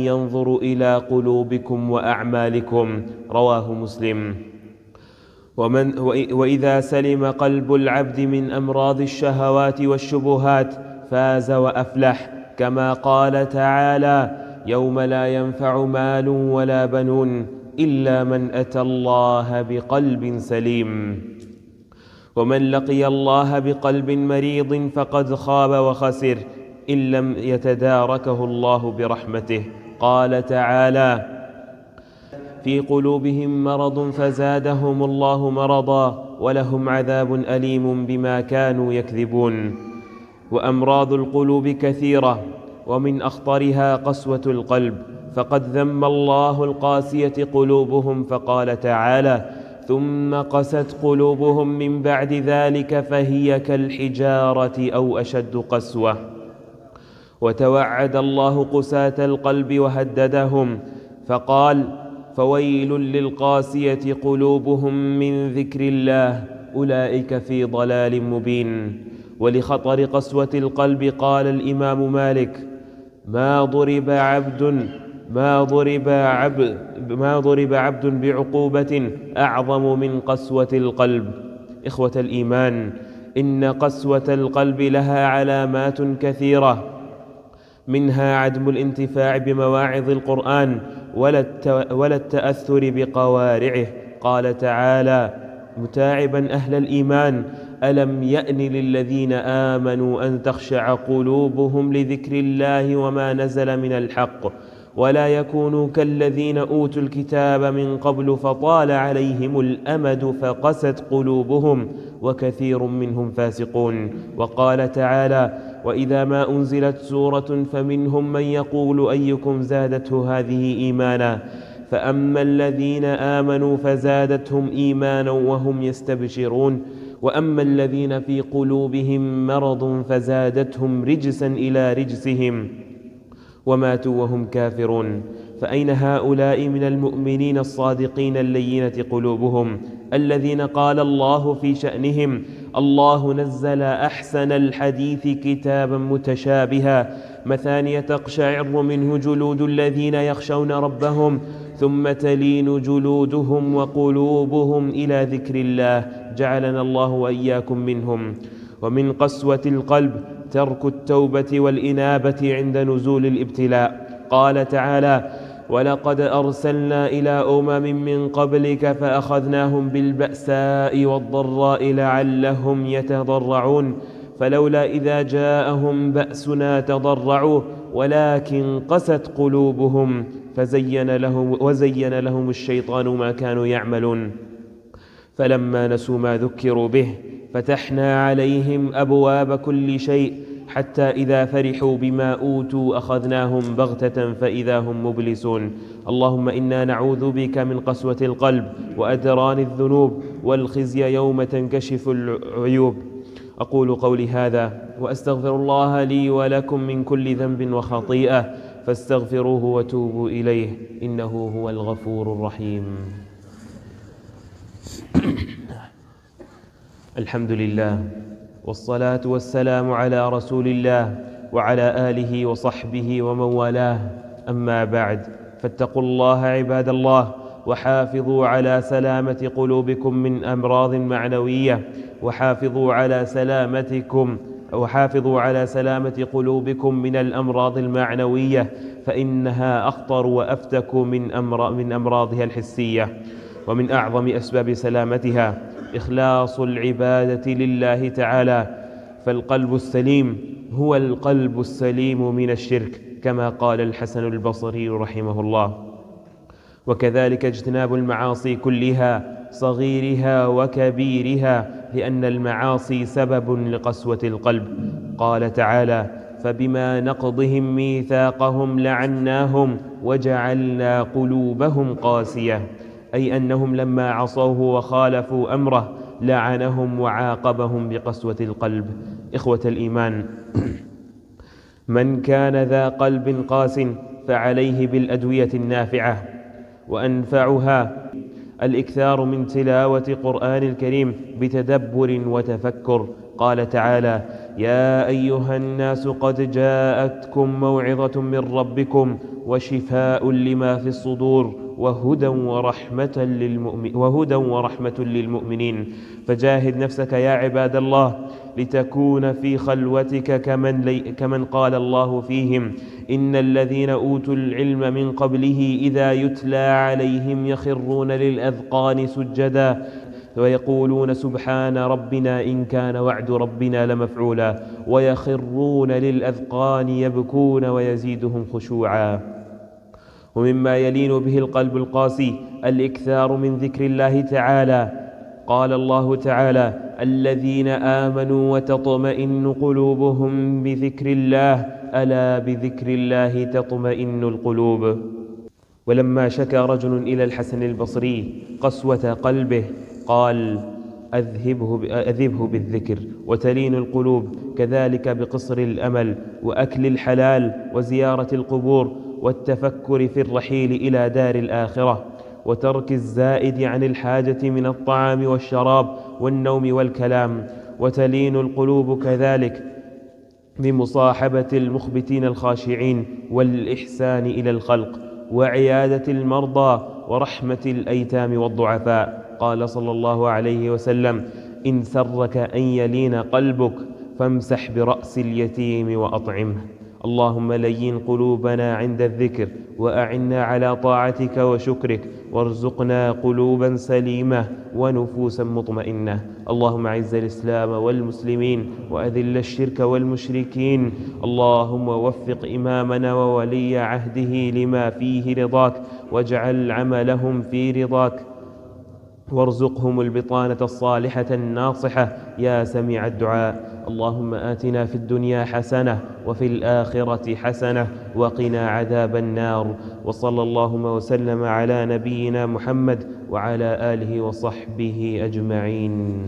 ينظر إلى قلوبكم وأعمالكم. رواه مسلم. وإذا سلم قلب العبد من أمراض الشهوات والشبهات فاز وأفلح، كما قال تعالى: يوم لا ينفع مال ولا بنون إلا من أتى الله بقلب سليم. ومن لقي الله بقلب مريض فقد خاب وخسر إن لم يتداركه الله برحمته. قال تعالى: في قلوبهم مرض فزادهم الله مرضا ولهم عذاب أليم بما كانوا يكذبون. وأمراض القلوب كثيرة، ومن أخطرها قسوة القلب، فقد ذم الله القاسية قلوبهم فقال تعالى: ثم قست قلوبهم من بعد ذلك فهي كالحجارة أو أشد قسوة. وتوعد الله قساة القلب وهددهم فقال: فويل للقاسية قلوبهم من ذكر الله أولئك في ضلال مبين. ولخطر قسوة القلب قال الإمام مالك: ما ضرب عبد بعقوبة أعظم من قسوة القلب. إخوة الإيمان، إن قسوة القلب لها علامات كثيرة، منها عدم الانتفاع بمواعظ القرآن ولا التأثر بقوارعه. قال تعالى متاعبا أهل الإيمان: ألم يأن للذين آمنوا أن تخشع قلوبهم لذكر الله وما نزل من الحق ولا يكونوا كالذين أوتوا الكتاب من قبل فطال عليهم الأمد فقست قلوبهم وكثير منهم فاسقون. وقال تعالى: وإذا ما أنزلت سورة فمنهم من يقول أيكم زادته هذه إيمانا فأما الذين آمنوا فزادتهم إيمانا وهم يستبشرون وأما الذين في قلوبهم مرض فزادتهم رجسا إلى رجسهم وماتوا وهم كافرون. فأين هؤلاء من المؤمنين الصادقين اللينة قلوبهم الذين قال الله في شأنهم: الله نزل أحسن الحديث كتابا متشابها مثانية تقشعر منه جلود الذين يخشون ربهم ثم تلين جلودهم وقلوبهم إلى ذكر الله، جعلنا الله وإياكم منهم. ومن قسوة القلب ترك التوبة والإنابة عند نزول الابتلاء. قال تعالى: ولقد أرسلنا إلى أمم من قبلك فأخذناهم بالبأساء والضراء لعلهم يتضرعون فلولا إذا جاءهم بأسنا تضرعوا ولكن قست قلوبهم وزين لهم الشيطان ما كانوا يعملون فلما نسوا ما ذكروا به فتحنا عليهم أبواب كل شيء حتى إذا فرحوا بما أوتوا أخذناهم بغتة فإذا هم مبلسون. اللهم إنا نعوذ بك من قسوة القلب وأدران الذنوب والخزي يوم تنكشف العيوب. أقول قولي هذا وأستغفر الله لي ولكم من كل ذنب وخطيئة فاستغفروه وتوبوا إليه إنه هو الغفور الرحيم. الحمد لله والصلاة والسلام على رسول الله وعلى آله وصحبه ومن والاه، أما بعد، فاتقوا الله عباد الله وحافظوا على سلامة قلوبكم من أمراض معنوية، وحافظوا على سلامة قلوبكم من الأمراض المعنوية فإنها أخطر وأفتك من أمراضها الحسية. ومن أعظم أسباب سلامتها إخلاص العبادة لله تعالى، فالقلب السليم هو القلب السليم من الشرك كما قال الحسن البصري رحمه الله. وكذلك اجتناب المعاصي كلها صغيرها وكبيرها، لأن المعاصي سبب لقسوة القلب. قال تعالى: فبما نقضهم ميثاقهم لعناهم وجعلنا قلوبهم قاسية، أي أنهم لما عصوه وخالفوا أمره لعنهم وعاقبهم بقسوة القلب. إخوة الإيمان، من كان ذا قلب قاس فعليه بالأدوية النافعة، وأنفعها الإكثار من تلاوة قرآن الكريم بتدبر وتفكر. قال تعالى: يا أيها الناس قد جاءتكم موعظة من ربكم وشفاء لما في الصدور وهدى ورحمة للمؤمنين. فجاهد نفسك يا عباد الله لتكون في خلوتك كمن قال الله فيهم: إن الذين أوتوا العلم من قبله إذا يتلى عليهم يخرون للأذقان سجدا ويقولون سبحان ربنا إن كان وعد ربنا لمفعولا، ويخرون للأذقان يبكون ويزيدهم خشوعا. ومما يلين به القلب القاسي الإكثار من ذكر الله تعالى. قال الله تعالى: الذين آمنوا وتطمئن قلوبهم بذكر الله، ألا بذكر الله تطمئن القلوب. ولما شكى رجل إلى الحسن البصري قسوة قلبه قال: أذبه بالذكر وتلين القلوب، كذلك بقصر الأمل وأكل الحلال وزيارة القبور والتفكر في الرحيل إلى دار الآخرة وترك الزائد عن الحاجة من الطعام والشراب والنوم والكلام. وتلين القلوب كذلك بمصاحبة المخبتين الخاشعين والإحسان إلى الخلق وعيادة المرضى ورحمة الأيتام والضعفاء. قال صلى الله عليه وسلم: إن سرك أن يلين قلبك فامسح برأس اليتيم وأطعمه. اللهم لين قلوبنا عند الذكر وأعنا على طاعتك وشكرك، وارزقنا قلوبا سليمة ونفوسا مطمئنة. اللهم أعز الإسلام والمسلمين وأذل الشرك والمشركين. اللهم وفق إمامنا وولي عهده لما فيه رضاك، واجعل عملهم في رضاك، وارزقهم البطانة الصالحة الناصحة يا سميع الدعاء. اللهم آتنا في الدنيا حسنة وفي الآخرة حسنة وقنا عذاب النار. وصلى اللهم وسلم على نبينا محمد وعلى آله وصحبه أجمعين.